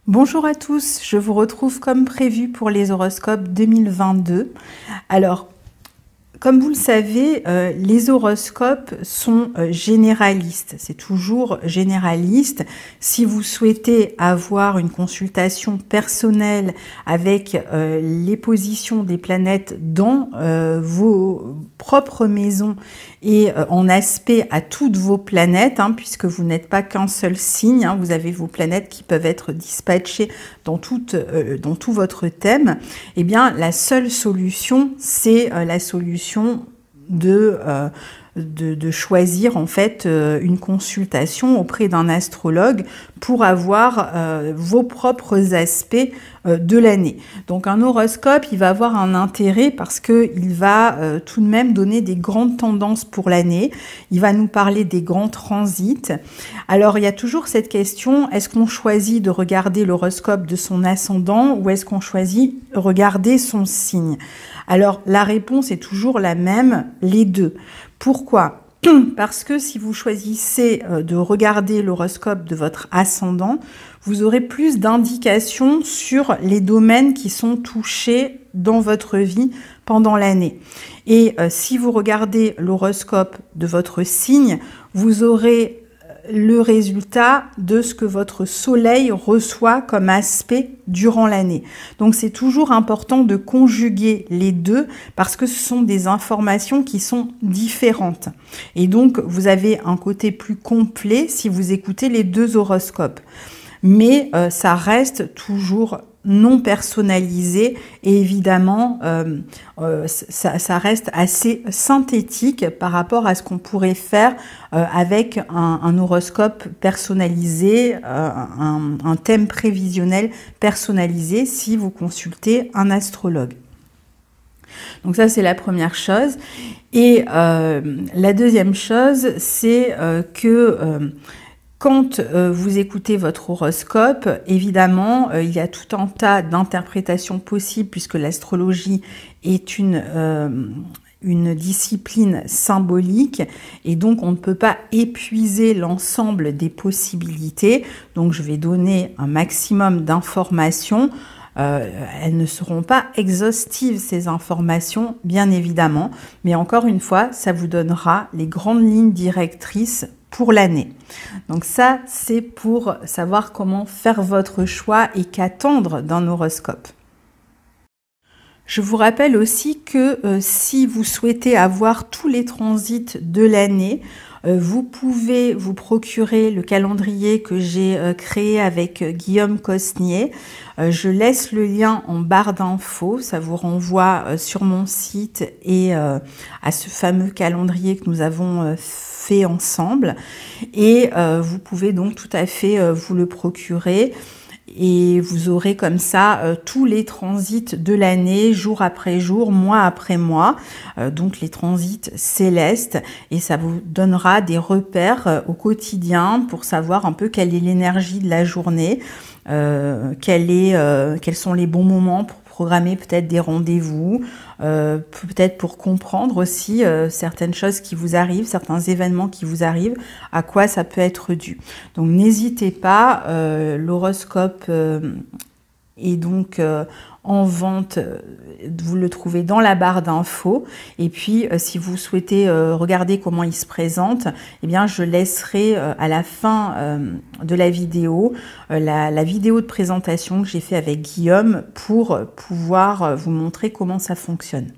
Bonjour à tous, je vous retrouve comme prévu pour les horoscopes 2022. Alors, comme vous le savez, les horoscopes sont généralistes, c'est toujours généraliste. Si vous souhaitez avoir une consultation personnelle avec les positions des planètes dans vos propres maisons et en aspect à toutes vos planètes, puisque vous n'êtes pas qu'un seul signe, vous avez vos planètes qui peuvent être dispatchées dans tout votre thème, eh bien la seule solution, c'est la solution de choisir en fait une consultation auprès d'un astrologue pour avoir vos propres aspects de l'année. Donc un horoscope, il va avoir un intérêt parce qu'il va tout de même donner des grandes tendances pour l'année. Il va nous parler des grands transits. Alors il y a toujours cette question, est-ce qu'on choisit de regarder l'horoscope de son ascendant ou est-ce qu'on choisit de regarder son signe? Alors la réponse est toujours la même, les deux. Pourquoi ? Parce que si vous choisissez de regarder l'horoscope de votre ascendant, vous aurez plus d'indications sur les domaines qui sont touchés dans votre vie pendant l'année. Et si vous regardez l'horoscope de votre signe, vous aurez le résultat de ce que votre soleil reçoit comme aspect durant l'année. Donc c'est toujours important de conjuguer les deux parce que ce sont des informations qui sont différentes. Et donc vous avez un côté plus complet si vous écoutez les deux horoscopes. Mais ça reste toujours non personnalisé et évidemment ça reste assez synthétique par rapport à ce qu'on pourrait faire avec un horoscope personnalisé, un thème prévisionnel personnalisé si vous consultez un astrologue. Donc ça c'est la première chose. Et la deuxième chose c'est que quand vous écoutez votre horoscope, évidemment, il y a tout un tas d'interprétations possibles puisque l'astrologie est une discipline symbolique et donc on ne peut pas épuiser l'ensemble des possibilités. Donc je vais donner un maximum d'informations. Elles ne seront pas exhaustives, ces informations, bien évidemment, mais encore une fois, ça vous donnera les grandes lignes directrices pour l'année. Donc ça, c'est pour savoir comment faire votre choix et qu'attendre d'un horoscope. Je vous rappelle aussi que si vous souhaitez avoir tous les transits de l'année, vous pouvez vous procurer le calendrier que j'ai créé avec Guillaume Cosnier. Je laisse le lien en barre d'infos, ça vous renvoie sur mon site et à ce fameux calendrier que nous avons fait ensemble. Et vous pouvez donc tout à fait vous le procurer. Et vous aurez comme ça tous les transits de l'année, jour après jour, mois après mois, donc les transits célestes, et ça vous donnera des repères au quotidien pour savoir un peu quelle est l'énergie de la journée, quels sont les bons moments pour programmer peut-être des rendez-vous, peut-être pour comprendre aussi certaines choses qui vous arrivent, certains événements qui vous arrivent, à quoi ça peut être dû. Donc n'hésitez pas, l'horoscope est donc en vente, vous le trouvez dans la barre d'infos. Et puis si vous souhaitez regarder comment il se présente, eh bien je laisserai à la fin de la vidéo la vidéo de présentation que j'ai fait avec Guillaume pour pouvoir vous montrer comment ça fonctionne.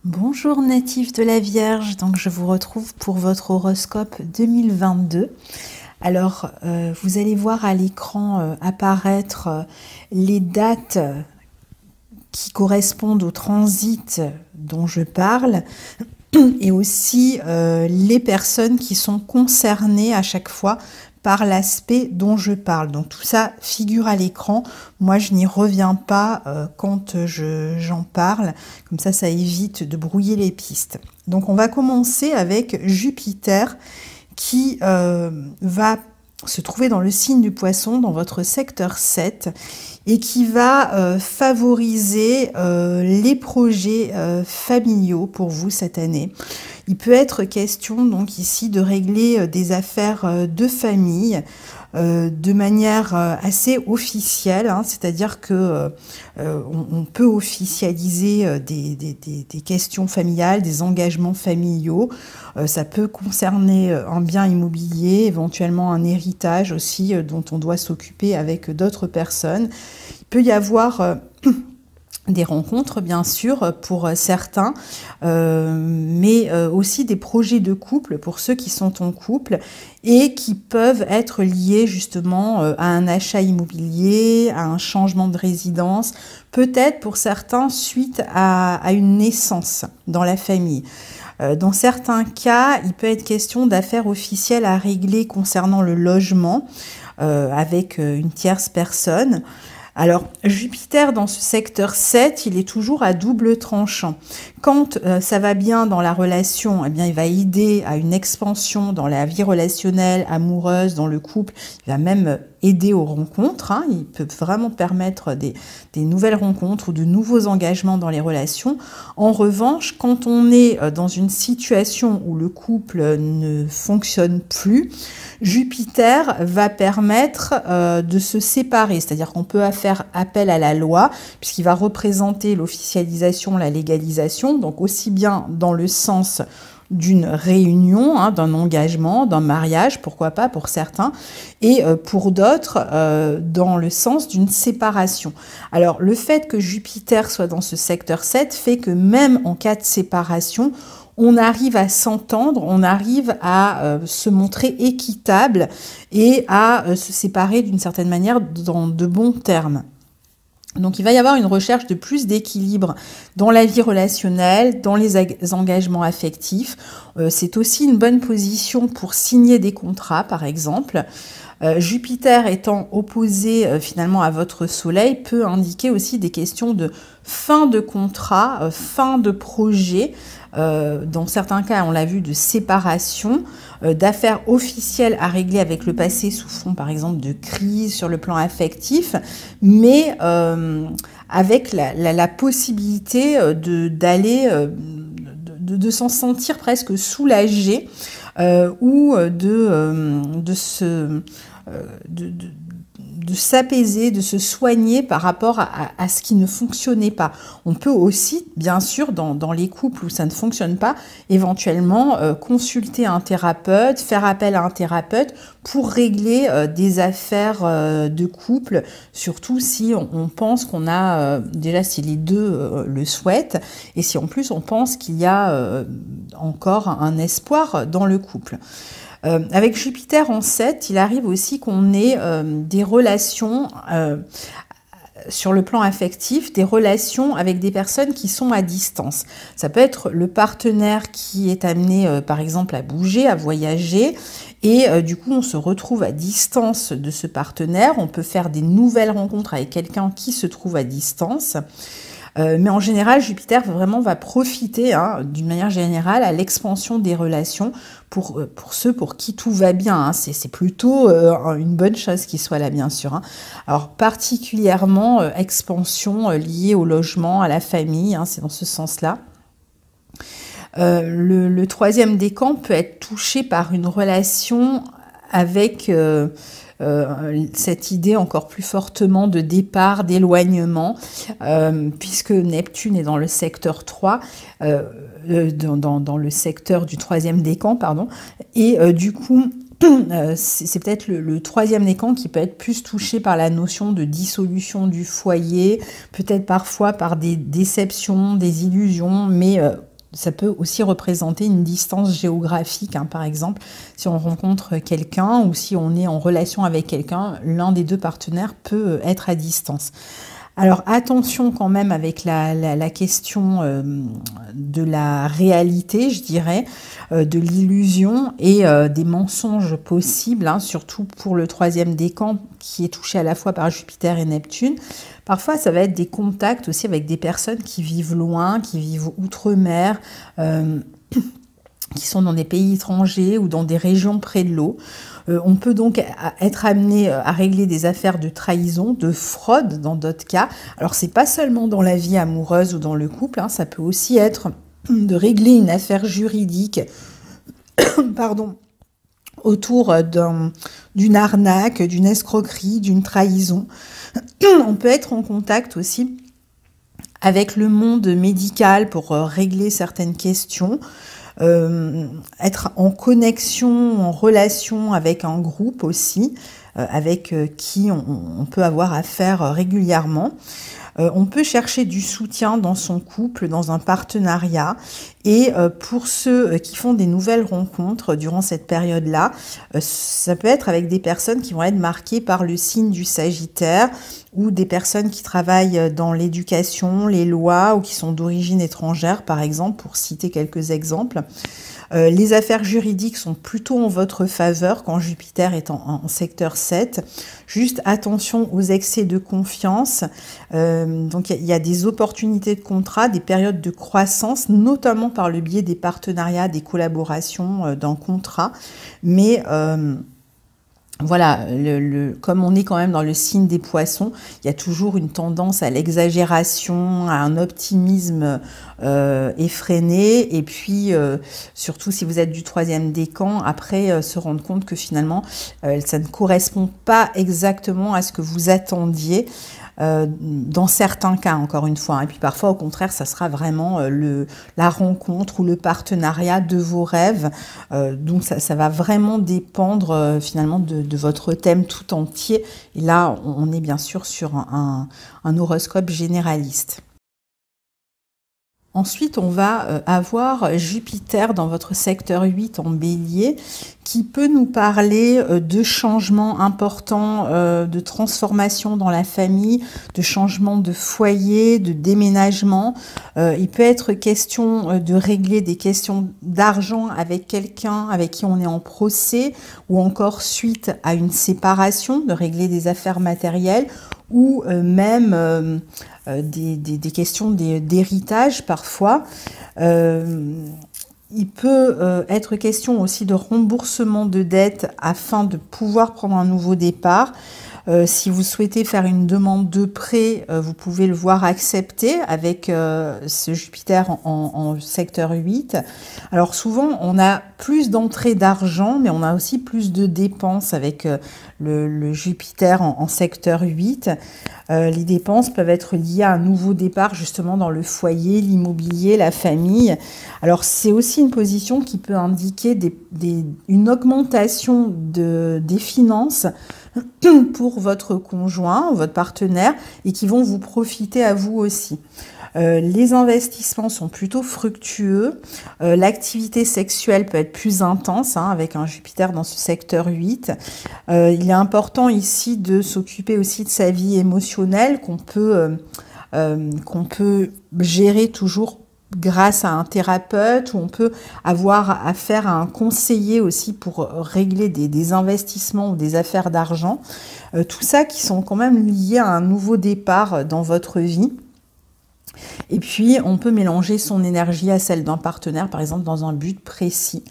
Bonjour natifs de la Vierge, donc je vous retrouve pour votre horoscope 2022. Alors, vous allez voir à l'écran apparaître les dates qui correspondent au transit dont je parle et aussi les personnes qui sont concernées à chaque fois par l'aspect dont je parle. Donc tout ça figure à l'écran. Moi, je n'y reviens pas quand j'en parle. Comme ça évite de brouiller les pistes. Donc on va commencer avec Jupiter qui va se trouver dans le signe du Poisson, dans votre secteur 7, et qui va favoriser les projets familiaux pour vous cette année. Il peut être question donc ici de régler des affaires de famille, de manière assez officielle, hein, c'est-à-dire que on peut officialiser des questions familiales, des engagements familiaux. Ça peut concerner un bien immobilier, éventuellement un héritage aussi dont on doit s'occuper avec d'autres personnes. Il peut y avoir des rencontres, bien sûr, pour certains, mais aussi des projets de couple pour ceux qui sont en couple et qui peuvent être liés justement à un achat immobilier, à un changement de résidence, peut-être pour certains suite à une naissance dans la famille. Dans certains cas, il peut être question d'affaires officielles à régler concernant le logement avec une tierce personne. Alors, Jupiter, dans ce secteur 7, il est toujours à double tranchant. Quand ça va bien dans la relation, eh bien, il va aider à une expansion dans la vie relationnelle, amoureuse, dans le couple. Il va même aider aux rencontres. Hein. Il peut vraiment permettre des nouvelles rencontres ou de nouveaux engagements dans les relations. En revanche, quand on est dans une situation où le couple ne fonctionne plus, Jupiter va permettre de se séparer, c'est-à-dire qu'on peut faire appel à la loi, puisqu'il va représenter l'officialisation, la légalisation, donc aussi bien dans le sens d'une réunion, hein, d'un engagement, d'un mariage, pourquoi pas pour certains, et pour d'autres, dans le sens d'une séparation. Alors, le fait que Jupiter soit dans ce secteur 7 fait que même en cas de séparation, on arrive à s'entendre, on arrive à se montrer équitable et à se séparer d'une certaine manière dans de bons termes. Donc il va y avoir une recherche de plus d'équilibre dans la vie relationnelle, dans les engagements affectifs. C'est aussi une bonne position pour signer des contrats, par exemple. Jupiter étant opposé finalement à votre soleil peut indiquer aussi des questions de fin de contrat, fin de projet, dans certains cas on l'a vu de séparation, d'affaires officielles à régler avec le passé sous fond par exemple de crise sur le plan affectif, mais avec la possibilité d'aller, de s'en sentir presque soulagé ou de s'apaiser, de se soigner par rapport à ce qui ne fonctionnait pas. On peut aussi, bien sûr, dans les couples où ça ne fonctionne pas, éventuellement consulter un thérapeute, faire appel à un thérapeute pour régler des affaires de couple, surtout si on pense qu'on a, déjà si les deux le souhaitent, et si en plus on pense qu'il y a encore un espoir dans le couple. Avec Jupiter en 7, il arrive aussi qu'on ait des relations sur le plan affectif, des relations avec des personnes qui sont à distance. Ça peut être le partenaire qui est amené, par exemple, à bouger, à voyager, et du coup, on se retrouve à distance de ce partenaire. On peut faire des nouvelles rencontres avec quelqu'un qui se trouve à distance. Mais en général, Jupiter vraiment va profiter, hein, d'une manière générale, à l'expansion des relations pour ceux pour qui tout va bien. Hein. C'est plutôt une bonne chose qu'il soit là, bien sûr. Hein. Alors, particulièrement, expansion liée au logement, à la famille, hein, c'est dans ce sens-là. Le troisième décan peut être touché par une relation avec cette idée encore plus fortement de départ, d'éloignement, puisque Neptune est dans le secteur 3, dans le secteur du troisième décan, pardon, et du coup, c'est peut-être le troisième décan qui peut être plus touché par la notion de dissolution du foyer, peut-être parfois par des déceptions, des illusions, mais ça peut aussi représenter une distance géographique, hein, par exemple, si on rencontre quelqu'un ou si on est en relation avec quelqu'un, l'un des deux partenaires peut être à distance. Alors attention quand même avec la question de la réalité, je dirais, de l'illusion et des mensonges possibles, hein, surtout pour le troisième décan qui est touché à la fois par Jupiter et Neptune. Parfois, ça va être des contacts aussi avec des personnes qui vivent loin, qui vivent outre-mer, qui sont dans des pays étrangers ou dans des régions près de l'eau. On peut donc être amené à régler des affaires de trahison, de fraude dans d'autres cas. Alors, c'est pas seulement dans la vie amoureuse ou dans le couple, hein, ça peut aussi être de régler une affaire juridique, pardon, autour d'une arnaque, d'une escroquerie, d'une trahison. On peut être en contact aussi avec le monde médical pour régler certaines questions, être en connexion, en relation avec un groupe aussi, avec qui on peut avoir affaire régulièrement. On peut chercher du soutien dans son couple, dans un partenariat. Et pour ceux qui font des nouvelles rencontres durant cette période-là, ça peut être avec des personnes qui vont être marquées par le signe du Sagittaire ou des personnes qui travaillent dans l'éducation, les lois ou qui sont d'origine étrangère, par exemple, pour citer quelques exemples. Les affaires juridiques sont plutôt en votre faveur quand Jupiter est en secteur 7. Juste attention aux excès de confiance. Donc il y a des opportunités de contrat, des périodes de croissance, notamment par le biais des partenariats, des collaborations d'un contrat. Mais voilà, comme on est quand même dans le signe des poissons, il y a toujours une tendance à l'exagération, à un optimisme effréné. Et puis, surtout si vous êtes du 3e décan, après se rendre compte que finalement, ça ne correspond pas exactement à ce que vous attendiez. Dans certains cas, encore une fois. Et puis parfois, au contraire, ça sera vraiment la rencontre ou le partenariat de vos rêves. Donc ça va vraiment dépendre finalement de votre thème tout entier. Et là, on est bien sûr sur un horoscope généraliste. Ensuite, on va avoir Jupiter dans votre secteur 8 en Bélier qui peut nous parler de changements importants, de transformation dans la famille, de changements de foyer, de déménagement. Il peut être question de régler des questions d'argent avec quelqu'un avec qui on est en procès ou encore suite à une séparation, de régler des affaires matérielles ou même des questions d'héritage parfois. Il peut être question aussi de remboursement de dettes afin de pouvoir prendre un nouveau départ. Si vous souhaitez faire une demande de prêt, vous pouvez le voir accepté avec ce Jupiter en secteur 8. Alors souvent, on a plus d'entrées d'argent, mais on a aussi plus de dépenses avec le Jupiter en secteur 8. Les dépenses peuvent être liées à un nouveau départ justement dans le foyer, l'immobilier, la famille. Alors c'est aussi une position qui peut indiquer une augmentation des finances pour votre conjoint ou votre partenaire et qui vont vous profiter à vous aussi. Les investissements sont plutôt fructueux. L'activité sexuelle peut être plus intense avec un Jupiter dans ce secteur 8. Il est important ici de s'occuper aussi de sa vie émotionnelle qu'on peut gérer toujours grâce à un thérapeute, où on peut avoir affaire à un conseiller aussi pour régler des investissements ou des affaires d'argent. Tout ça qui sont quand même liés à un nouveau départ dans votre vie. Et puis, on peut mélanger son énergie à celle d'un partenaire, par exemple, dans un but précis.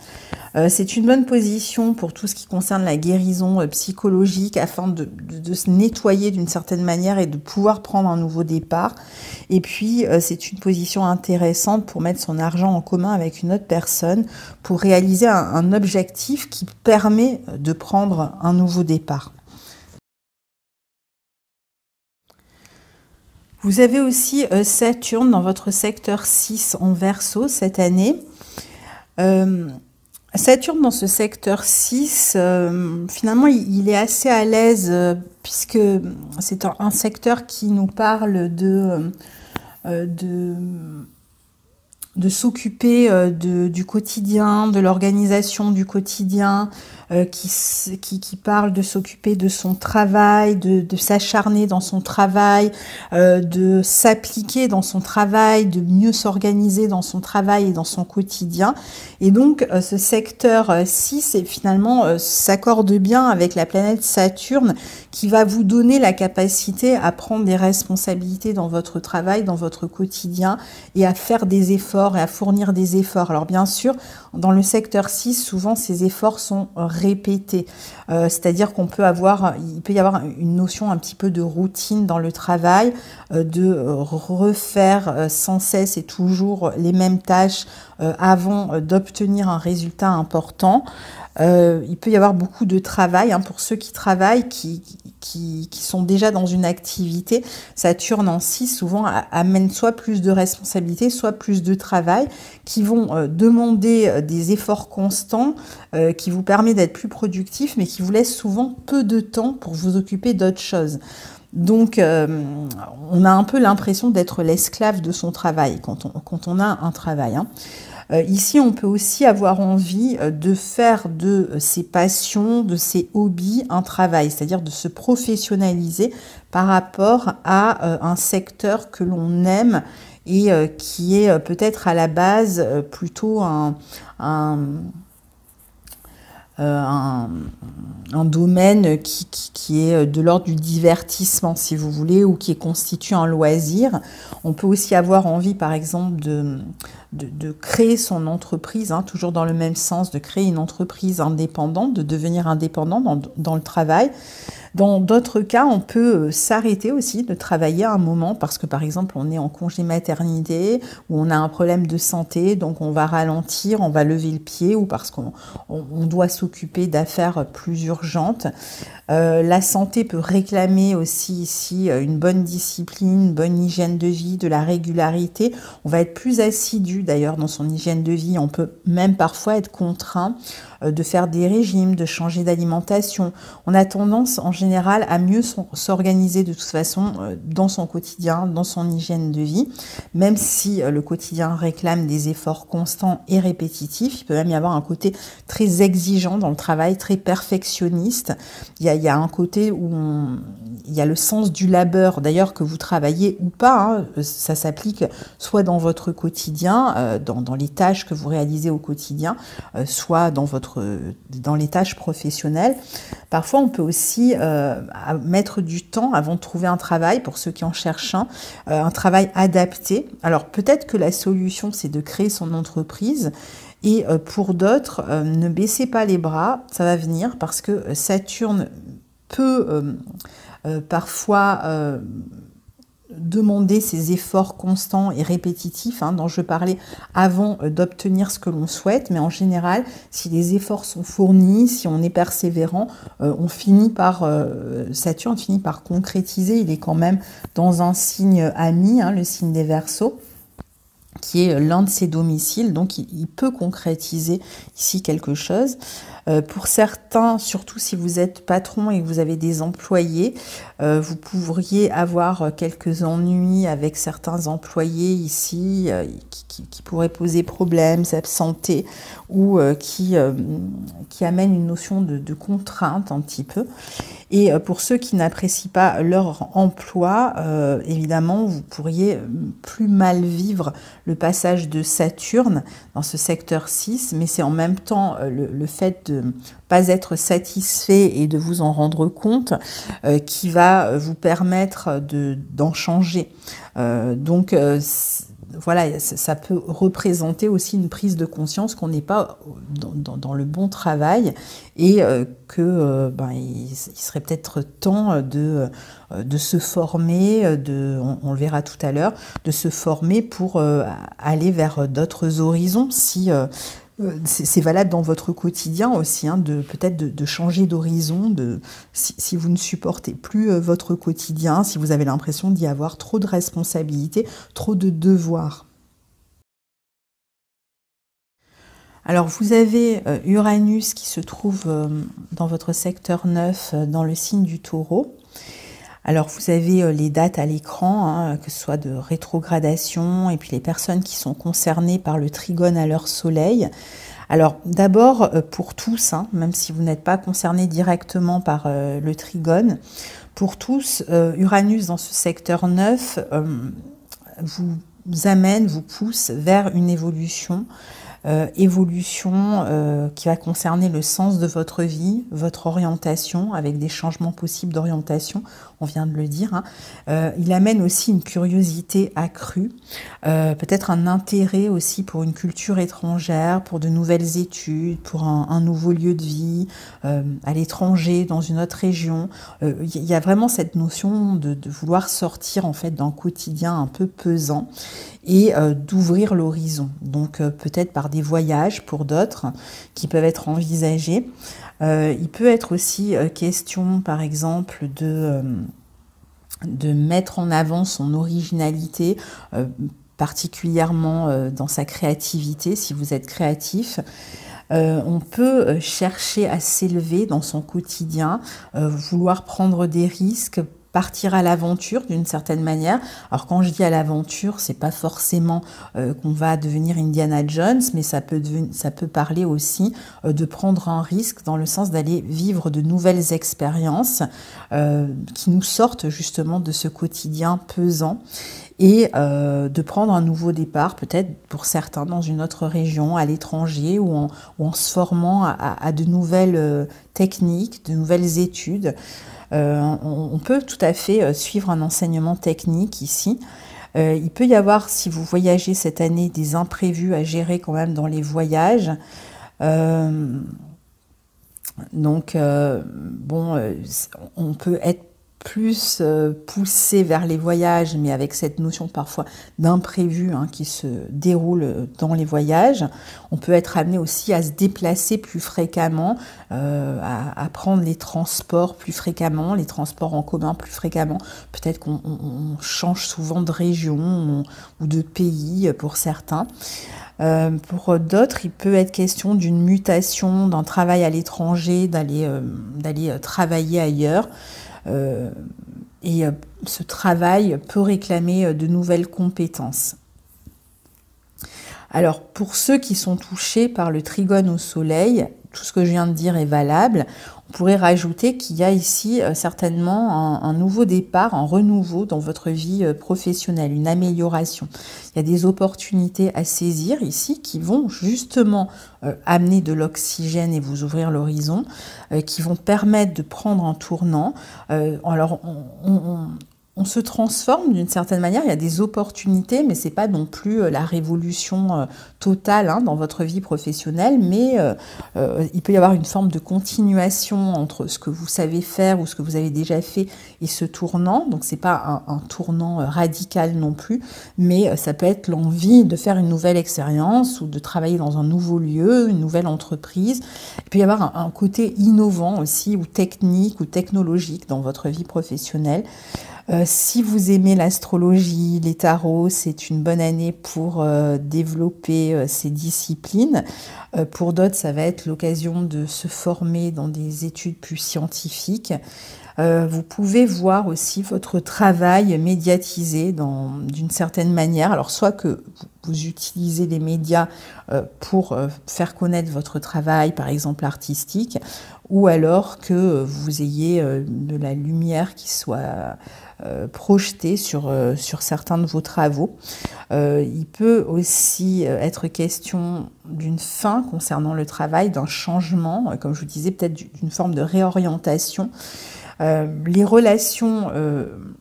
C'est une bonne position pour tout ce qui concerne la guérison psychologique afin de se nettoyer d'une certaine manière et de pouvoir prendre un nouveau départ. Et puis, c'est une position intéressante pour mettre son argent en commun avec une autre personne pour réaliser un objectif qui permet de prendre un nouveau départ. Vous avez aussi Saturne dans votre secteur 6 en Verseau cette année. Saturne dans ce secteur 6, finalement, il est assez à l'aise puisque c'est un secteur qui nous parle de s'occuper du quotidien, de l'organisation du quotidien, qui parle de s'occuper de son travail, de s'acharner dans son travail, de s'appliquer dans son travail, de mieux s'organiser dans son travail et dans son quotidien. Et donc, ce secteur 6, finalement, s'accorde bien avec la planète Saturne qui va vous donner la capacité à prendre des responsabilités dans votre travail, dans votre quotidien et à faire des efforts et à fournir des efforts. Alors bien sûr, dans le secteur 6, souvent ces efforts sont répétés. C'est-à-dire il peut y avoir une notion un petit peu de routine dans le travail, de refaire sans cesse et toujours les mêmes tâches avant d'obtenir un résultat important. Il peut y avoir beaucoup de travail hein, pour ceux qui travaillent, qui sont déjà dans une activité. Saturne en 6 souvent amène soit plus de responsabilités, soit plus de travail, qui vont demander des efforts constants, qui vous permet d'être plus productif, mais qui vous laisse souvent peu de temps pour vous occuper d'autres choses. Donc, on a un peu l'impression d'être l'esclave de son travail quand on a un travail. Hein. Ici, on peut aussi avoir envie de faire de ses passions, de ses hobbies, un travail, c'est-à-dire de se professionnaliser par rapport à un secteur que l'on aime et qui est peut-être à la base plutôt un domaine qui est de l'ordre du divertissement, si vous voulez, ou qui constitue un loisir. On peut aussi avoir envie, par exemple, de créer son entreprise, hein, toujours dans le même sens, de créer une entreprise indépendante, de devenir indépendant dans le travail. Dans d'autres cas, on peut s'arrêter aussi de travailler à un moment parce que, par exemple, on est en congé maternité ou on a un problème de santé, donc on va ralentir, on va lever le pied ou parce qu'on doit s'occuper d'affaires plus urgentes. La santé peut réclamer aussi ici une bonne discipline, une bonne hygiène de vie, de la régularité. On va être plus assidu d'ailleurs dans son hygiène de vie. On peut même parfois être contraint de faire des régimes, de changer d'alimentation. On a tendance en général à mieux s'organiser de toute façon dans son quotidien, dans son hygiène de vie, même si le quotidien réclame des efforts constants et répétitifs. Il peut même y avoir un côté très exigeant dans le travail, très perfectionniste. Il y a un côté où il y a le sens du labeur, d'ailleurs que vous travaillez ou pas, hein, ça s'applique soit dans votre quotidien, dans les tâches que vous réalisez au quotidien, soit dans les tâches professionnelles. Parfois, on peut aussi mettre du temps avant de trouver un travail, pour ceux qui en cherchent un travail adapté. Alors peut-être que la solution, c'est de créer son entreprise. Et pour d'autres, ne baissez pas les bras, ça va venir parce que Saturne peut parfois demander ces efforts constants et répétitifs hein, dont je parlais avant d'obtenir ce que l'on souhaite. Mais en général, si les efforts sont fournis, si on est persévérant, Saturne finit par concrétiser. Il est quand même dans un signe ami, hein, le signe des Verseaux, qui est l'un de ses domiciles, donc il peut concrétiser ici quelque chose. Pour certains, surtout si vous êtes patron et que vous avez des employés, vous pourriez avoir quelques ennuis avec certains employés ici qui pourraient poser problème, s'absenter ou qui amènent une notion de contrainte un petit peu. Et pour ceux qui n'apprécient pas leur emploi, évidemment, vous pourriez plus mal vivre le passage de Saturne dans ce secteur 6, mais c'est en même temps le fait de pas être satisfait et de vous en rendre compte qui va vous permettre d'en changer. Voilà, ça peut représenter aussi une prise de conscience qu'on n'est pas dans le bon travail et il serait peut-être temps de se former, on le verra tout à l'heure, de se former pour aller vers d'autres horizons si c'est valable dans votre quotidien aussi, hein, peut-être de changer d'horizon, si vous ne supportez plus votre quotidien, si vous avez l'impression d'y avoir trop de responsabilités, trop de devoirs. Alors vous avez Uranus qui se trouve dans votre secteur 9, dans le signe du Taureau. Alors vous avez les dates à l'écran, hein, que ce soit de rétrogradation et puis les personnes qui sont concernées par le trigone à leur soleil. Alors d'abord pour tous, hein, même si vous n'êtes pas concerné directement par le trigone, pour tous, Uranus dans ce secteur 9 vous pousse vers une évolution, évolution qui va concerner le sens de votre vie, votre orientation, avec des changements possibles d'orientation, on vient de le dire. Il amène aussi une curiosité accrue, peut-être un intérêt aussi pour une culture étrangère, pour de nouvelles études, pour un nouveau lieu de vie, à l'étranger, dans une autre région. Il y a vraiment cette notion de vouloir sortir en fait d'un quotidien un peu pesant et d'ouvrir l'horizon. Donc peut-être par des voyages pour d'autres qui peuvent être envisagés. Il peut être aussi question, par exemple, de mettre en avant son originalité, particulièrement dans sa créativité, si vous êtes créatif. On peut chercher à s'élever dans son quotidien, vouloir prendre des risques, partir à l'aventure d'une certaine manière. Alors quand je dis à l'aventure, c'est pas forcément qu'on va devenir Indiana Jones, mais ça peut parler aussi de prendre un risque dans le sens d'aller vivre de nouvelles expériences qui nous sortent justement de ce quotidien pesant et de prendre un nouveau départ, peut-être pour certains dans une autre région, à l'étranger, ou en se formant à de nouvelles techniques, de nouvelles études. On peut tout à fait suivre un enseignement technique ici. Il peut y avoir, si vous voyagez cette année, des imprévus à gérer quand même dans les voyages. Donc, on peut être plus poussé vers les voyages, mais avec cette notion parfois d'imprévu qui se déroule dans les voyages. On peut être amené aussi à se déplacer plus fréquemment, à prendre les transports plus fréquemment, les transports en commun plus fréquemment. Peut-être qu'on change souvent de région ou de pays pour certains. Pour d'autres, il peut être question d'une mutation, d'un travail à l'étranger, d'aller travailler ailleurs. Et ce travail peut réclamer de nouvelles compétences. Alors, pour ceux qui sont touchés par le trigone au soleil, tout ce que je viens de dire est valable. On pourrait rajouter qu'il y a ici certainement un nouveau départ, un renouveau dans votre vie professionnelle, une amélioration. Il y a des opportunités à saisir ici qui vont justement amener de l'oxygène et vous ouvrir l'horizon, qui vont permettre de prendre un tournant. Alors, on se transforme d'une certaine manière, il y a des opportunités, mais ce n'est pas non plus la révolution totale dans votre vie professionnelle, mais il peut y avoir une forme de continuation entre ce que vous savez faire ou ce que vous avez déjà fait et ce tournant. Donc ce n'est pas un tournant radical non plus, mais ça peut être l'envie de faire une nouvelle expérience ou de travailler dans un nouveau lieu, une nouvelle entreprise. Il peut y avoir un côté innovant aussi, ou technique ou technologique dans votre vie professionnelle. Si vous aimez l'astrologie, les tarots, c'est une bonne année pour développer ces disciplines. Pour d'autres, ça va être l'occasion de se former dans des études plus scientifiques. Vous pouvez voir aussi votre travail médiatisé d'une certaine manière. Alors, soit que vous utilisez les médias pour faire connaître votre travail, par exemple artistique, ou alors que vous ayez de la lumière qui soit projetée sur certains de vos travaux. Il peut aussi être question d'une fin concernant le travail, d'un changement, comme je vous disais, peut-être d'une forme de réorientation. Les relations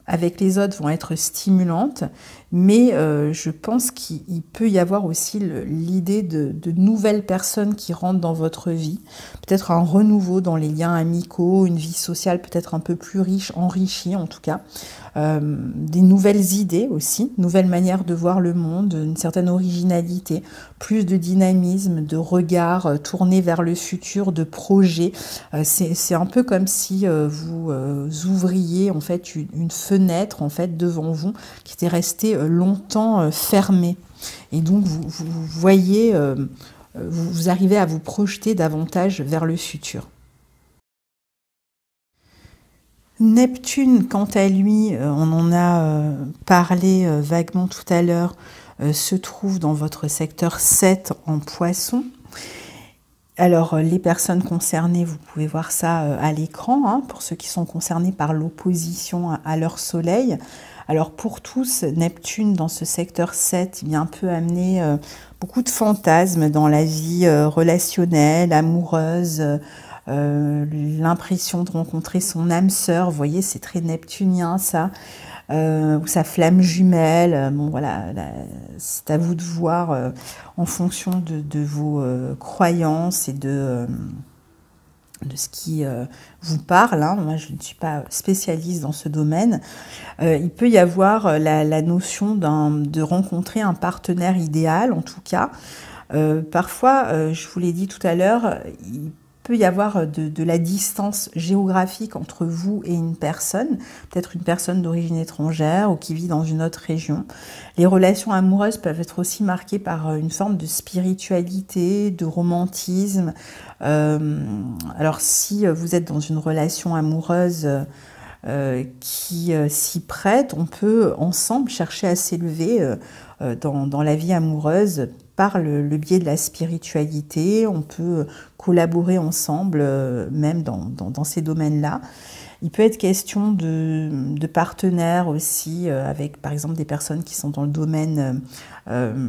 avec les autres vont être stimulantes, mais je pense qu'il peut y avoir aussi l'idée de nouvelles personnes qui rentrent dans votre vie, peut-être un renouveau dans les liens amicaux, une vie sociale peut-être un peu plus riche, enrichie en tout cas, des nouvelles idées aussi, nouvelles manières de voir le monde, une certaine originalité, plus de dynamisme, de regard tourné vers le futur, de projets. C'est un peu comme si vous ouvriez en fait une fenêtre en fait devant vous qui était restée longtemps fermée. Et donc vous voyez, vous arrivez à vous projeter davantage vers le futur. Neptune, quant à lui, on en a parlé vaguement tout à l'heure, se trouve dans votre secteur 7 en Poisson. Alors, les personnes concernées, vous pouvez voir ça à l'écran, pour ceux qui sont concernés par l'opposition à leur soleil. Alors, pour tous, Neptune, dans ce secteur 7, peut amener beaucoup de fantasmes dans la vie relationnelle, amoureuse, l'impression de rencontrer son âme sœur. Vous voyez, c'est très neptunien ça. Ou sa flamme jumelle. Bon voilà, c'est à vous de voir en fonction de vos croyances et de ce qui vous parle. Hein. Moi, je ne suis pas spécialiste dans ce domaine. Il peut y avoir la notion de rencontrer un partenaire idéal, en tout cas. Parfois, je vous l'ai dit tout à l'heure, il peut y avoir de la distance géographique entre vous et une personne, peut-être une personne d'origine étrangère ou qui vit dans une autre région. Les relations amoureuses peuvent être aussi marquées par une forme de spiritualité, de romantisme. Alors si vous êtes dans une relation amoureuse qui s'y prête, on peut ensemble chercher à s'élever dans la vie amoureuse par le biais de la spiritualité. On peut collaborer ensemble, même dans ces domaines-là. Il peut être question de partenaires aussi, avec par exemple des personnes qui sont dans le domaine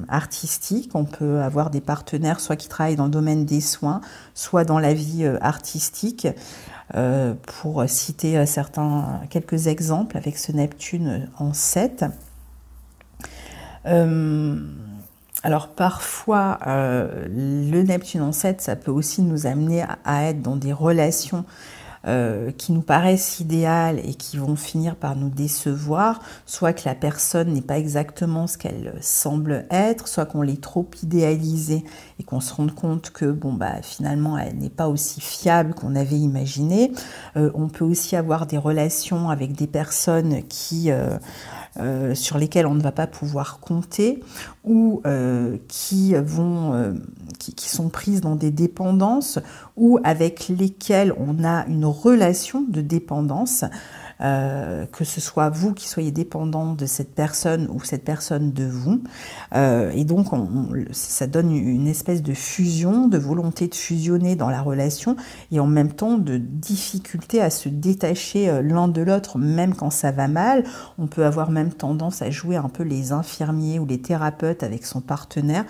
artistique. On peut avoir des partenaires soit qui travaillent dans le domaine des soins, soit dans la vie artistique. Pour citer quelques exemples avec ce Neptune en 7. Alors parfois, le Neptune en 7, ça peut aussi nous amener à être dans des relations qui nous paraissent idéales et qui vont finir par nous décevoir, soit que la personne n'est pas exactement ce qu'elle semble être, soit qu'on l'ait trop idéalisée et qu'on se rende compte que bon, finalement elle n'est pas aussi fiable qu'on avait imaginé. On peut aussi avoir des relations avec des personnes sur lesquelles on ne va pas pouvoir compter ou qui sont prises dans des dépendances ou avec lesquelles on a une relation de dépendance, que ce soit vous qui soyez dépendant de cette personne ou cette personne de vous. Et donc, ça donne une espèce de fusion, de volonté de fusionner dans la relation et en même temps de difficulté à se détacher l'un de l'autre, même quand ça va mal. On peut avoir même tendance à jouer un peu les infirmiers ou les thérapeutes avec son partenaire.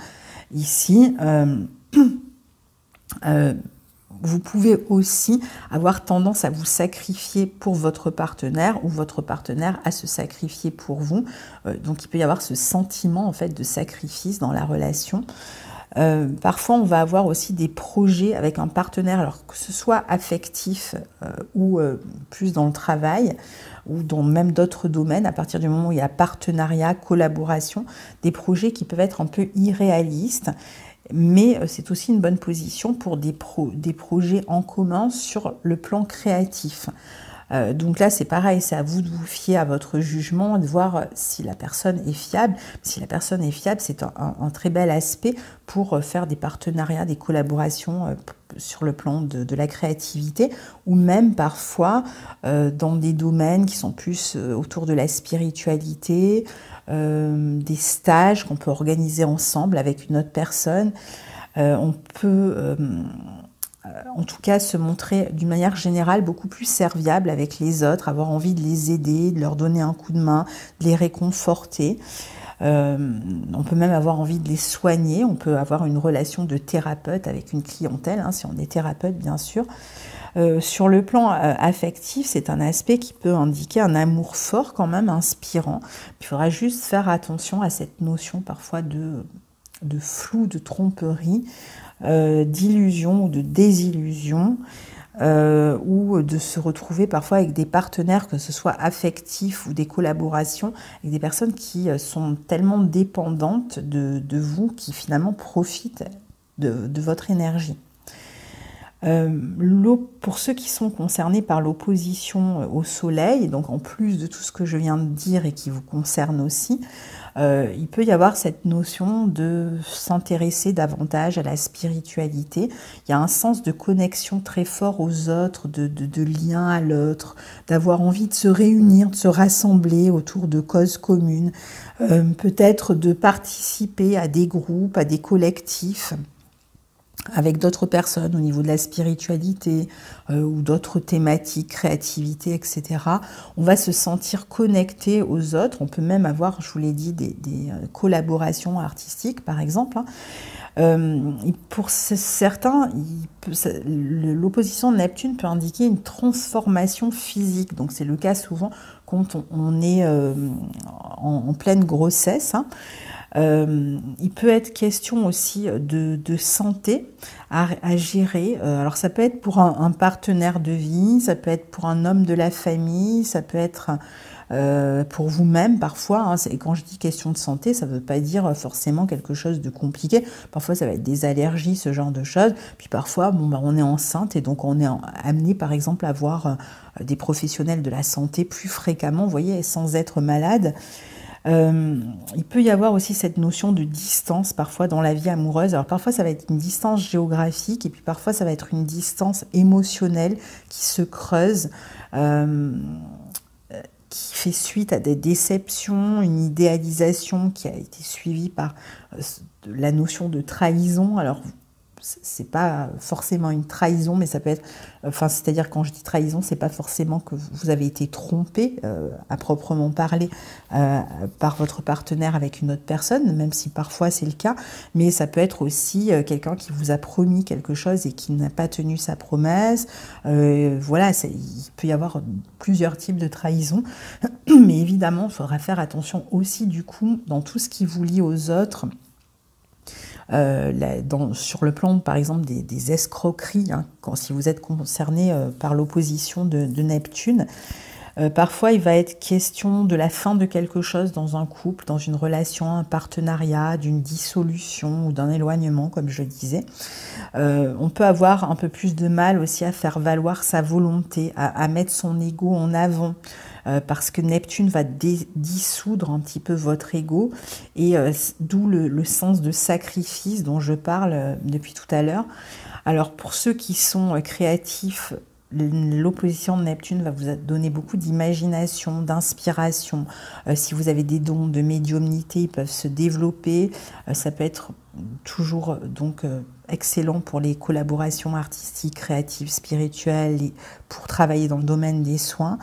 Ici, vous pouvez aussi avoir tendance à vous sacrifier pour votre partenaire ou votre partenaire à se sacrifier pour vous. Donc il peut y avoir ce sentiment en fait de sacrifice dans la relation. Parfois on va avoir aussi des projets avec un partenaire, alors que ce soit affectif ou plus dans le travail ou dans même d'autres domaines, à partir du moment où il y a partenariat, collaboration, des projets qui peuvent être un peu irréalistes. Mais c'est aussi une bonne position pour des projets en commun sur le plan créatif. Donc là, c'est pareil, c'est à vous de vous fier à votre jugement, de voir si la personne est fiable. Si la personne est fiable, c'est un très bel aspect pour faire des partenariats, des collaborations sur le plan de la créativité, ou même parfois dans des domaines qui sont plus autour de la spiritualité, des stages qu'on peut organiser ensemble avec une autre personne. On peut en tout cas se montrer d'une manière générale beaucoup plus serviable avec les autres, avoir envie de les aider, de leur donner un coup de main, de les réconforter. On peut même avoir envie de les soigner, on peut avoir une relation de thérapeute avec une clientèle, hein, si on est thérapeute bien sûr. Sur le plan affectif, c'est un aspect qui peut indiquer un amour fort quand même, inspirant. Il faudra juste faire attention à cette notion parfois de flou, de tromperie, d'illusion ou de désillusion, ou de se retrouver parfois avec des partenaires, que ce soit affectifs ou des collaborations, avec des personnes qui sont tellement dépendantes de vous, qui finalement profitent de votre énergie. Pour ceux qui sont concernés par l'opposition au soleil, donc en plus de tout ce que je viens de dire et qui vous concerne aussi, il peut y avoir cette notion de s'intéresser davantage à la spiritualité. Il y a un sens de connexion très fort aux autres, de lien à l'autre, d'avoir envie de se réunir, de se rassembler autour de causes communes, peut-être de participer à des groupes, à des collectifs. avec d'autres personnes au niveau de la spiritualité ou d'autres thématiques, créativité, etc. On va se sentir connecté aux autres. On peut même avoir, je vous l'ai dit, des collaborations artistiques, par exemple. Pour certains, l'opposition de Neptune peut indiquer une transformation physique. Donc c'est le cas souvent quand on est en pleine grossesse. Il peut être question aussi de santé à gérer. Alors ça peut être pour un partenaire de vie, ça peut être pour un homme de la famille, ça peut être pour vous-même parfois. Hein. Et quand je dis question de santé, ça ne veut pas dire forcément quelque chose de compliqué. Parfois ça va être des allergies, ce genre de choses. Puis parfois on est enceinte et donc on est amené par exemple à voir des professionnels de la santé plus fréquemment, vous voyez, sans être malade. Il peut y avoir aussi cette notion de distance parfois dans la vie amoureuse. Alors parfois ça va être une distance géographique et puis parfois ça va être une distance émotionnelle qui se creuse, qui fait suite à des déceptions, une idéalisation qui a été suivie par la notion de trahison. Alors c'est pas forcément une trahison, mais ça peut être, enfin, c'est-à-dire quand je dis trahison, c'est pas forcément que vous avez été trompé à proprement parler par votre partenaire avec une autre personne, même si parfois c'est le cas, mais ça peut être aussi quelqu'un qui vous a promis quelque chose et qui n'a pas tenu sa promesse. Voilà, il peut y avoir plusieurs types de trahison, mais évidemment, il faudra faire attention aussi du coup dans tout ce qui vous lie aux autres. Sur le plan, par exemple, des escroqueries, hein, si vous êtes concerné par l'opposition de Neptune, parfois il va être question de la fin de quelque chose dans un couple, dans une relation, un partenariat, d'une dissolution ou d'un éloignement, comme je le disais. On peut avoir un peu plus de mal aussi à faire valoir sa volonté, à mettre son ego en avant. Parce que Neptune va dissoudre un petit peu votre ego, et d'où le sens de sacrifice dont je parle depuis tout à l'heure. Alors pour ceux qui sont créatifs, l'opposition de Neptune va vous donner beaucoup d'imagination, d'inspiration. Si vous avez des dons de médiumnité, ils peuvent se développer. Ça peut être toujours donc excellent pour les collaborations artistiques, créatives, spirituelles, et pour travailler dans le domaine des soins.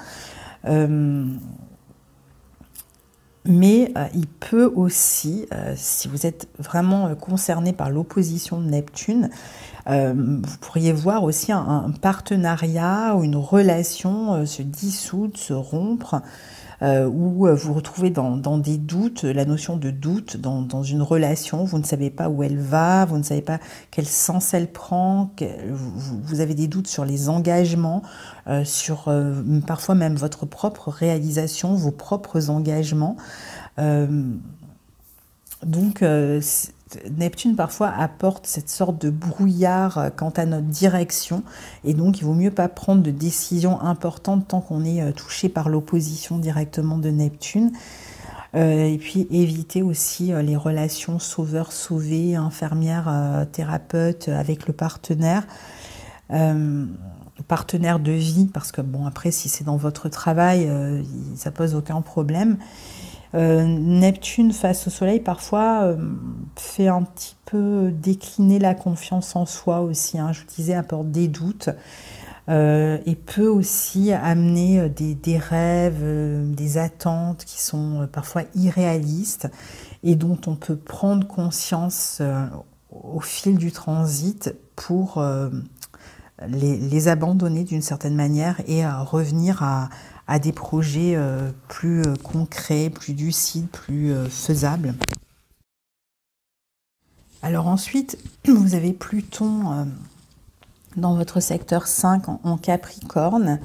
Mais il peut aussi, si vous êtes vraiment concerné par l'opposition de Neptune, vous pourriez voir aussi un partenariat ou une relation se dissoudre, se rompre, où vous retrouvez dans des doutes, la notion de doute dans une relation. Vous ne savez pas où elle va, vous ne savez pas quel sens elle prend, vous avez des doutes sur les engagements, sur parfois même votre propre réalisation, vos propres engagements. Donc Neptune parfois apporte cette sorte de brouillard quant à notre direction, et donc il vaut mieux pas prendre de décisions importantes tant qu'on est touché par l'opposition directement de Neptune. Et puis éviter aussi les relations sauveur-sauvé, infirmière, thérapeute avec le partenaire. Partenaire de vie, parce que bon, après si c'est dans votre travail, ça pose aucun problème. Neptune face au soleil parfois fait un petit peu décliner la confiance en soi aussi, hein. Je vous disais, apporte des doutes, et peut aussi amener des rêves, des attentes qui sont parfois irréalistes et dont on peut prendre conscience au fil du transit pour les abandonner d'une certaine manière et revenir à des projets plus concrets, plus lucides, plus faisables. Alors ensuite, vous avez Pluton dans votre secteur 5 en Capricorne.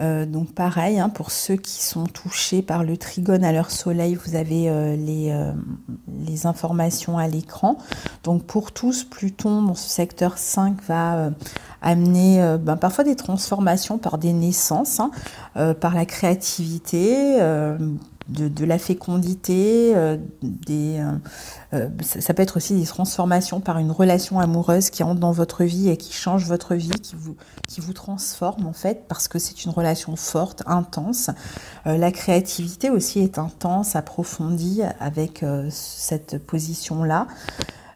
Donc pareil, hein, pour ceux qui sont touchés par le trigone à leur soleil, vous avez les informations à l'écran. Donc pour tous, Pluton dans ce secteur 5 va amener parfois des transformations par des naissances, hein, par la créativité, de la fécondité, ça peut être aussi des transformations par une relation amoureuse qui entre dans votre vie et qui change votre vie, qui vous transforme en fait, parce que c'est une relation forte, intense. La créativité aussi est intense, approfondie avec cette position-là.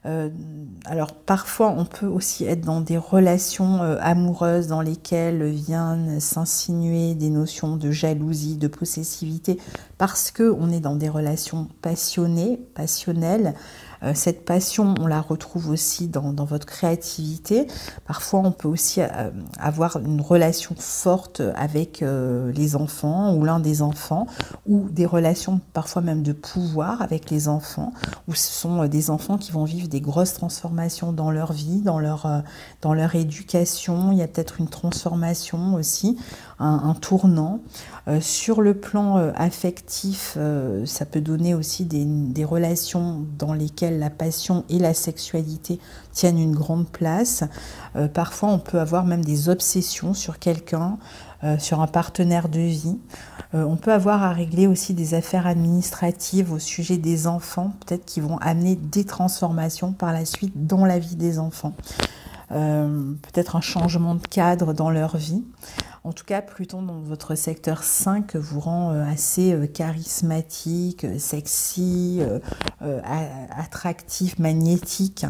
Alors parfois on peut aussi être dans des relations amoureuses dans lesquelles viennent s'insinuer des notions de jalousie, de possessivité, parce qu'on est dans des relations passionnées, passionnelles. Cette passion, on la retrouve aussi dans votre créativité. Parfois, on peut aussi avoir une relation forte avec les enfants ou l'un des enfants, ou des relations parfois même de pouvoir avec les enfants, où ce sont des enfants qui vont vivre des grosses transformations dans leur vie, dans leur éducation. Il y a peut-être une transformation aussi, un tournant. Sur le plan affectif, ça peut donner aussi des relations dans lesquelles la passion et la sexualité tiennent une grande place. Parfois, on peut avoir même des obsessions sur quelqu'un, sur un partenaire de vie. On peut avoir à régler aussi des affaires administratives au sujet des enfants, peut-être qui vont amener des transformations par la suite dans la vie des enfants. Peut-être un changement de cadre dans leur vie. En tout cas, Pluton dans votre secteur 5 vous rend assez charismatique, sexy, attractif, magnétique.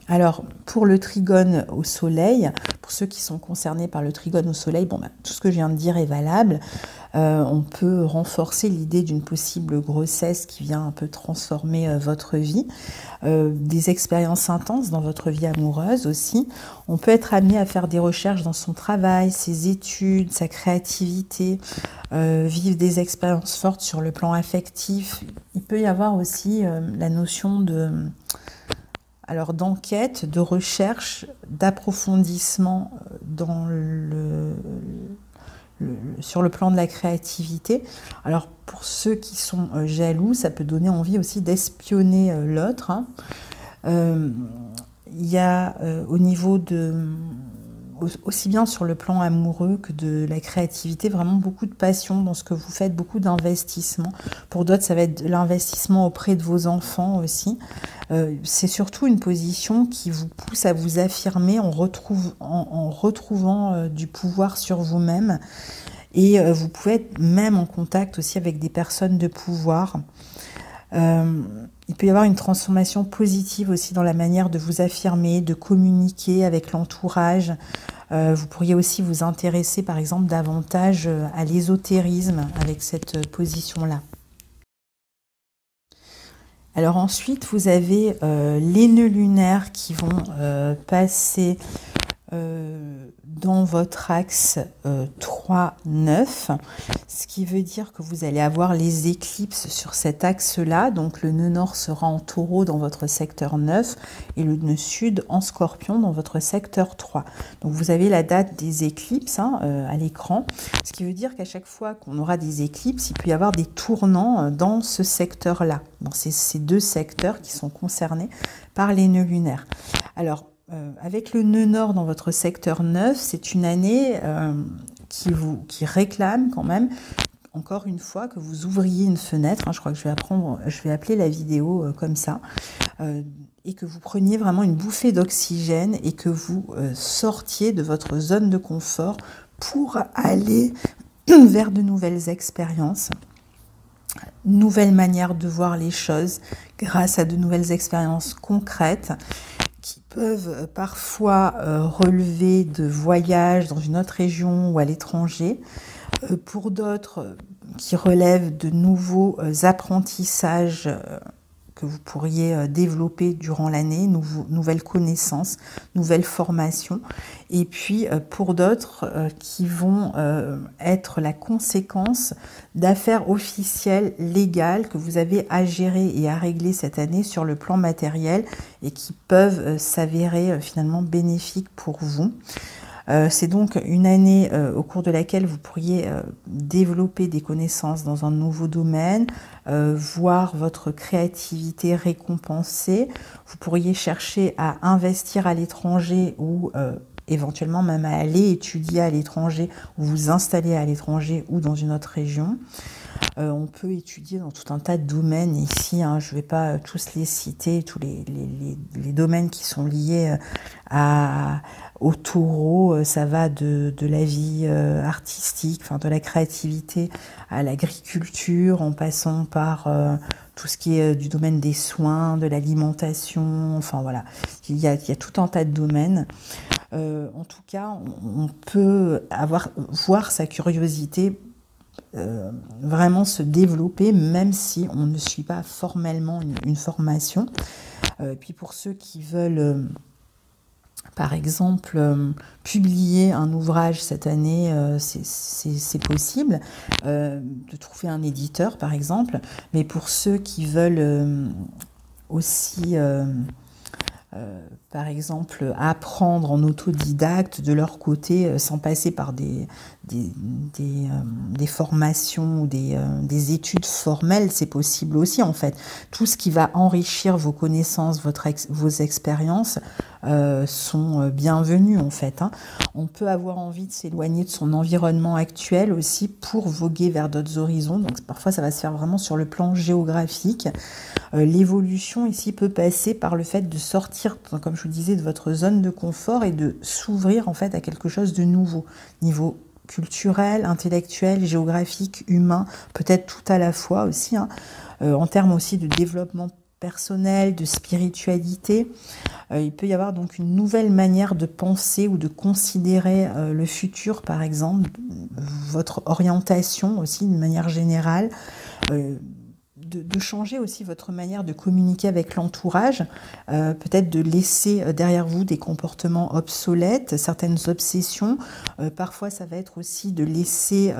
Alors, pour le trigone au soleil, pour ceux qui sont concernés par le trigone au soleil, bon, tout ce que je viens de dire est valable. On peut renforcer l'idée d'une possible grossesse qui vient un peu transformer votre vie. Des expériences intenses dans votre vie amoureuse aussi. On peut être amené à faire des recherches dans son travail, ses études, sa créativité, vivre des expériences fortes sur le plan affectif. Il peut y avoir aussi la notion d'enquête, de recherche, d'approfondissement sur le plan de la créativité. Alors pour ceux qui sont jaloux, ça peut donner envie aussi d'espionner l'autre. Il y a au niveau aussi bien sur le plan amoureux que de la créativité, vraiment beaucoup de passion dans ce que vous faites, beaucoup d'investissement. Pour d'autres, ça va être l'investissement auprès de vos enfants aussi. C'est surtout une position qui vous pousse à vous affirmer en retrouvant du pouvoir sur vous-même. Et vous pouvez être même en contact aussi avec des personnes de pouvoir. Il peut y avoir une transformation positive aussi dans la manière de vous affirmer, de communiquer avec l'entourage. Vous pourriez aussi vous intéresser par exemple davantage à l'ésotérisme avec cette position-là. Alors ensuite, vous avez les nœuds lunaires qui vont passer dans votre axe 3-9, ce qui veut dire que vous allez avoir les éclipses sur cet axe-là. Donc le nœud nord sera en taureau dans votre secteur 9 et le nœud sud en scorpion dans votre secteur 3. Donc vous avez la date des éclipses à l'écran, ce qui veut dire qu'à chaque fois qu'on aura des éclipses, il peut y avoir des tournants dans ce secteur-là, dans ces deux secteurs qui sont concernés par les nœuds lunaires. Alors, avec le nœud nord dans votre secteur 9, c'est une année qui réclame quand même, encore une fois, que vous ouvriez une fenêtre. Je crois que je vais appeler la vidéo comme ça, et que vous preniez vraiment une bouffée d'oxygène et que vous sortiez de votre zone de confort pour aller vers de nouvelles expériences, nouvelles manières de voir les choses grâce à de nouvelles expériences concrètes qui peuvent parfois relever de voyages dans une autre région ou à l'étranger. Pour d'autres, qui relèvent de nouveaux apprentissages que vous pourriez développer durant l'année, nouvelles connaissances, nouvelles formations. Et puis pour d'autres qui vont être la conséquence d'affaires officielles, légales, que vous avez à gérer et à régler cette année sur le plan matériel et qui peuvent s'avérer finalement bénéfiques pour vous. C'est donc une année au cours de laquelle vous pourriez développer des connaissances dans un nouveau domaine, voir votre créativité récompensée. Vous pourriez chercher à investir à l'étranger ou éventuellement même à aller étudier à l'étranger ou vous installer à l'étranger ou dans une autre région. On peut étudier dans tout un tas de domaines ici, hein, je ne vais pas tous les citer, tous les domaines qui sont liés au taureau, ça va de la vie artistique, enfin de la créativité à l'agriculture, en passant par tout ce qui est du domaine des soins, de l'alimentation, enfin voilà, il y a tout un tas de domaines. En tout cas, on peut voir sa curiosité vraiment se développer, même si on ne suit pas formellement une formation. Puis pour ceux qui veulent, par exemple, publier un ouvrage cette année, c'est possible, de trouver un éditeur, par exemple. Mais pour ceux qui veulent aussi... par exemple, apprendre en autodidacte de leur côté, sans passer par des formations ou des études formelles, c'est possible aussi en fait. Tout ce qui va enrichir vos connaissances, vos expériences sont bienvenus en fait. Hein. On peut avoir envie de s'éloigner de son environnement actuel aussi pour voguer vers d'autres horizons. Donc parfois ça va se faire vraiment sur le plan géographique. L'évolution ici peut passer par le fait de sortir, comme je vous disais, de votre zone de confort et de s'ouvrir en fait à quelque chose de nouveau, niveau culturel, intellectuel, géographique, humain, peut-être tout à la fois aussi, hein, en termes aussi de développement personnel, de spiritualité. Il peut y avoir donc une nouvelle manière de penser ou de considérer le futur, par exemple, votre orientation aussi d'une manière générale, de changer aussi votre manière de communiquer avec l'entourage, peut-être de laisser derrière vous des comportements obsolètes, certaines obsessions. Parfois, ça va être aussi de laisser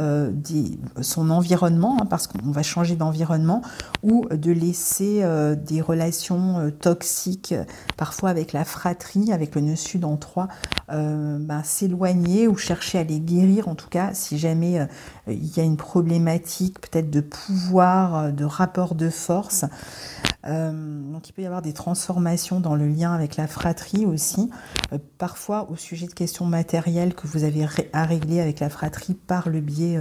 son environnement, hein, parce qu'on va changer d'environnement, ou de laisser des relations toxiques, parfois avec la fratrie, avec le nœud sud en 3, s'éloigner ou chercher à les guérir, en tout cas, si jamais il y a une problématique peut-être de pouvoir, de rapport de force. Donc il peut y avoir des transformations dans le lien avec la fratrie aussi, parfois au sujet de questions matérielles que vous avez à régler avec la fratrie par le biais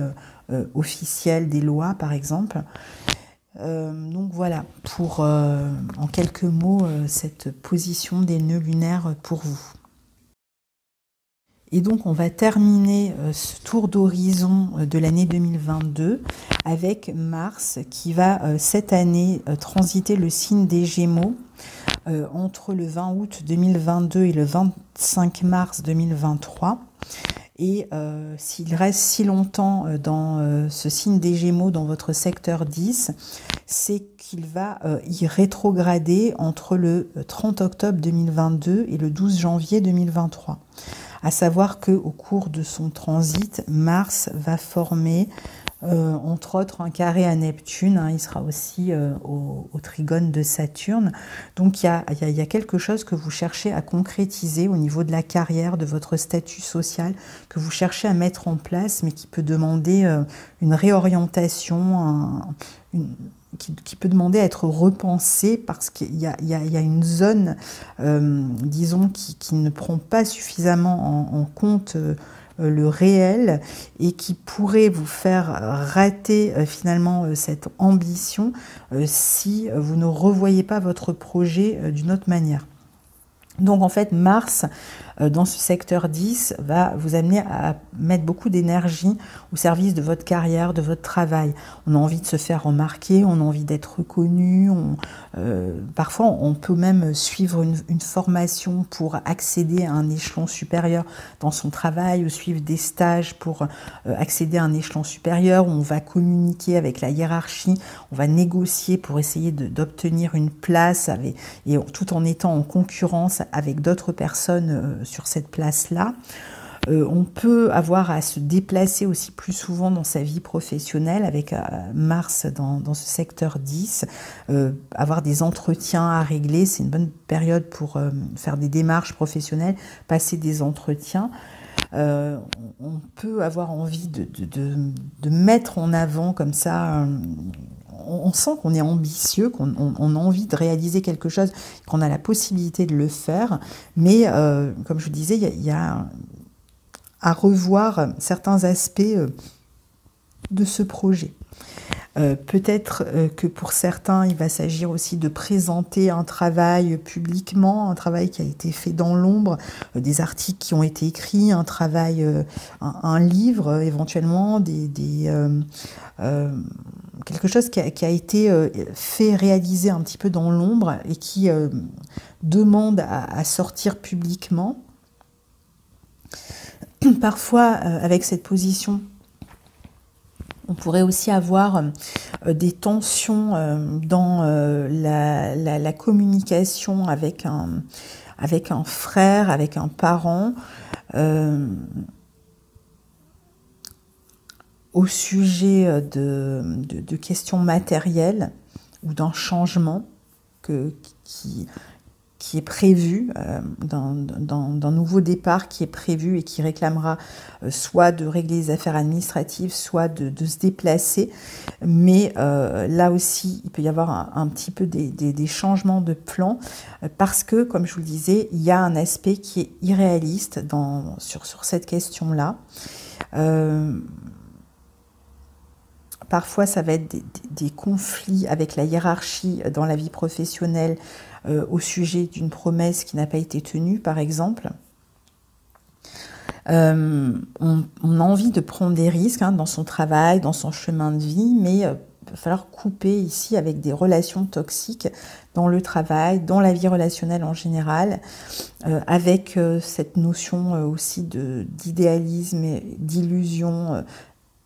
officiel des lois par exemple. Donc voilà, pour en quelques mots, cette position des nœuds lunaires pour vous. Et donc on va terminer ce tour d'horizon de l'année 2022 avec Mars qui va cette année transiter le signe des Gémeaux entre le 20 août 2022 et le 25 mars 2023. Et s'il reste si longtemps dans ce signe des Gémeaux, dans votre secteur 10, c'est qu'il va y rétrograder entre le 30 octobre 2022 et le 12 janvier 2023. À savoir qu'au cours de son transit, Mars va former, entre autres, un carré à Neptune. Hein, il sera aussi au trigone de Saturne. Donc, il y a quelque chose que vous cherchez à concrétiser au niveau de la carrière, de votre statut social, que vous cherchez à mettre en place, mais qui peut demander une réorientation, qui peut demander à être repensé parce qu'il y a une zone, disons, qui ne prend pas suffisamment en compte le réel et qui pourrait vous faire rater finalement cette ambition si vous ne revoyez pas votre projet d'une autre manière. Donc en fait, Mars, dans ce secteur 10, va vous amener à mettre beaucoup d'énergie au service de votre carrière, de votre travail. On a envie de se faire remarquer, on a envie d'être reconnu. Parfois, on peut même suivre une formation pour accéder à un échelon supérieur dans son travail ou suivre des stages pour accéder à un échelon supérieur. On va communiquer avec la hiérarchie, on va négocier pour essayer d'obtenir une place et tout en étant en concurrence avec d'autres personnes sur cette place-là. On peut avoir à se déplacer aussi plus souvent dans sa vie professionnelle avec Mars dans ce secteur 10, avoir des entretiens à régler, c'est une bonne période pour faire des démarches professionnelles, passer des entretiens. On peut avoir envie de mettre en avant comme ça, on sent qu'on est ambitieux, qu'on a envie de réaliser quelque chose, qu'on a la possibilité de le faire, mais comme je vous disais, il y a à revoir certains aspects de ce projet. Peut-être que pour certains, il va s'agir aussi de présenter un travail publiquement, un travail qui a été fait dans l'ombre, des articles qui ont été écrits, un travail, un livre éventuellement, quelque chose qui a été fait, réalisé un petit peu dans l'ombre et qui demande à sortir publiquement. Parfois, avec cette position, on pourrait aussi avoir des tensions dans la communication avec un frère, avec un parent, au sujet de questions matérielles ou d'un changement qui est prévu, d'un nouveau départ qui est prévu et qui réclamera soit de régler les affaires administratives, soit de se déplacer. Mais là aussi, il peut y avoir un petit peu des changements de plan parce que, comme je vous le disais, il y a un aspect qui est irréaliste sur cette question-là. Parfois, ça va être des conflits avec la hiérarchie dans la vie professionnelle au sujet d'une promesse qui n'a pas été tenue, par exemple. On a envie de prendre des risques dans son travail, dans son chemin de vie, mais il va falloir couper ici avec des relations toxiques dans le travail, dans la vie relationnelle en général, avec cette notion aussi d'idéalisme et d'illusion,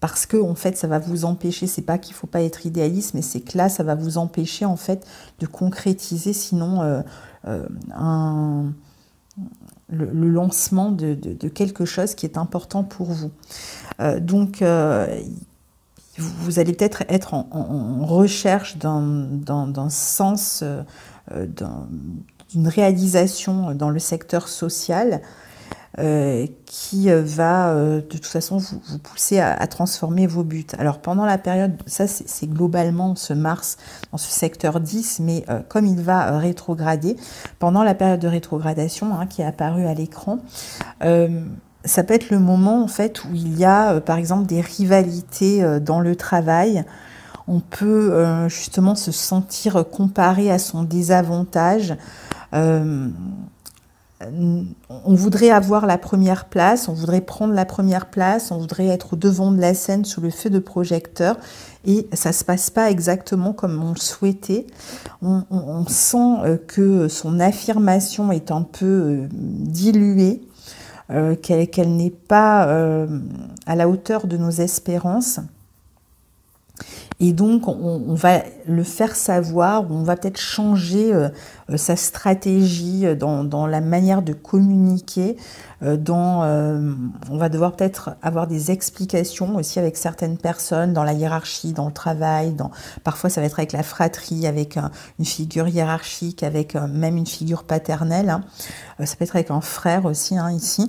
parce que en fait ça va vous empêcher, c'est pas qu'il faut pas être idéaliste, mais c'est que là ça va vous empêcher en fait de concrétiser sinon le lancement de quelque chose qui est important pour vous. Donc vous allez peut-être être en recherche d'un sens, d'une réalisation dans le secteur social, qui va de toute façon vous pousser à transformer vos buts. Alors pendant la période, ça c'est globalement ce Mars dans ce secteur 10, mais comme il va rétrograder, pendant la période de rétrogradation qui est apparue à l'écran, ça peut être le moment en fait où il y a par exemple des rivalités dans le travail. On peut justement se sentir comparé à son désavantage. On voudrait avoir la première place, on voudrait prendre la première place, on voudrait être au devant de la scène sous le feu de projecteur et ça ne se passe pas exactement comme on le souhaitait. On sent que son affirmation est un peu diluée, qu'elle n'est pas à la hauteur de nos espérances. Et donc, on va le faire savoir, on va peut-être changer sa stratégie dans la manière de communiquer. On va devoir peut-être avoir des explications aussi avec certaines personnes dans la hiérarchie, dans le travail. Parfois, ça va être avec la fratrie, avec une figure hiérarchique, avec même une figure paternelle. Ça peut être avec un frère aussi, ici.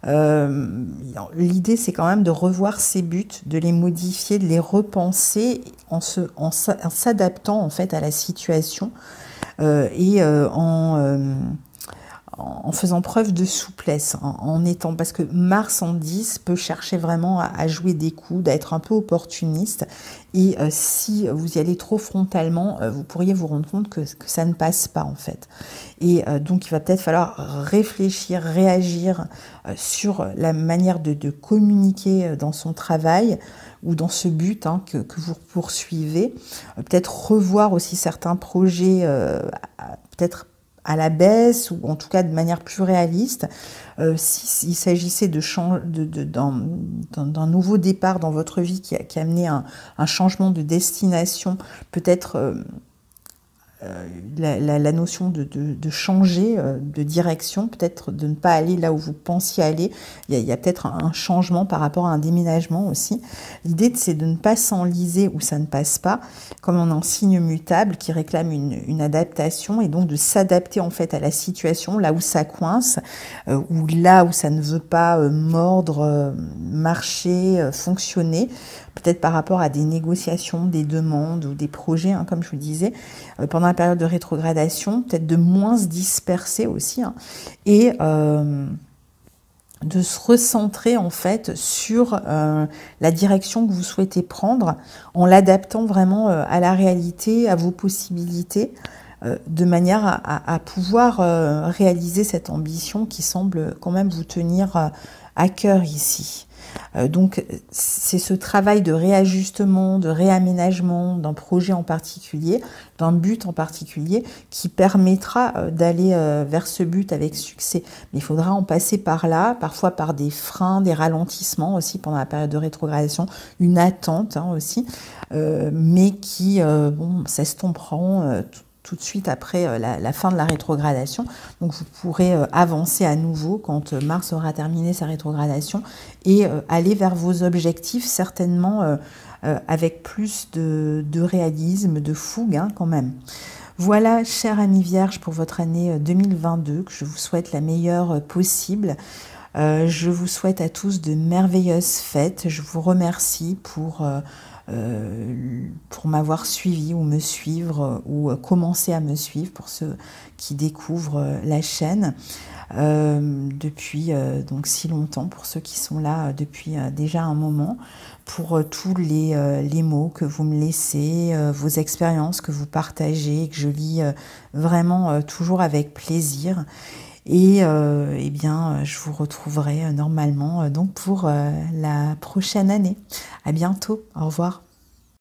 L'idée, c'est quand même de revoir ses buts, de les modifier, de les repenser en s'adaptant en fait à la situation et en faisant preuve de souplesse, parce que Mars en 10 peut chercher vraiment à jouer des coudes, à être un peu opportuniste, et si vous y allez trop frontalement, vous pourriez vous rendre compte que ça ne passe pas en fait. Et donc il va peut-être falloir réfléchir, réagir sur la manière de communiquer dans son travail ou dans ce but que vous poursuivez. Peut-être revoir aussi certains projets, peut-être à la baisse ou en tout cas de manière plus réaliste. S'il s'agissait d'un nouveau départ dans votre vie qui a amené un changement de destination, peut-être la notion de changer de direction, peut-être de ne pas aller là où vous pensiez aller. Il y a peut-être un changement par rapport à un déménagement aussi. L'idée, c'est de ne pas s'enliser où ça ne passe pas, comme on a un signe mutable qui réclame une adaptation, et donc de s'adapter en fait à la situation, là où ça coince, ou là où ça ne veut pas mordre, marcher, fonctionner, peut-être par rapport à des négociations, des demandes ou des projets, hein, comme je vous le disais, pendant la période de rétrogradation, peut-être de moins se disperser aussi, hein, et de se recentrer en fait sur la direction que vous souhaitez prendre, en l'adaptant vraiment à la réalité, à vos possibilités, de manière à pouvoir réaliser cette ambition qui semble quand même vous tenir à cœur ici. Donc c'est ce travail de réajustement, de réaménagement d'un projet en particulier, d'un but en particulier, qui permettra d'aller vers ce but avec succès. Mais il faudra en passer par là, parfois par des freins, des ralentissements aussi pendant la période de rétrogradation, une attente hein, aussi, mais qui s'estomperont tout de suite après la fin de la rétrogradation. Donc vous pourrez avancer à nouveau quand Mars aura terminé sa rétrogradation et aller vers vos objectifs certainement avec plus de réalisme, de fougue hein, quand même. Voilà, chers amis vierges, pour votre année 2022, que je vous souhaite la meilleure possible. Je vous souhaite à tous de merveilleuses fêtes. Je vous remercie pour m'avoir suivi ou me suivre ou commencer à me suivre pour ceux qui découvrent la chaîne depuis donc si longtemps, pour ceux qui sont là depuis déjà un moment, pour tous les mots que vous me laissez, vos expériences que vous partagez, que je lis vraiment toujours avec plaisir. Et eh bien, je vous retrouverai normalement donc pour la prochaine année. À bientôt. Au revoir.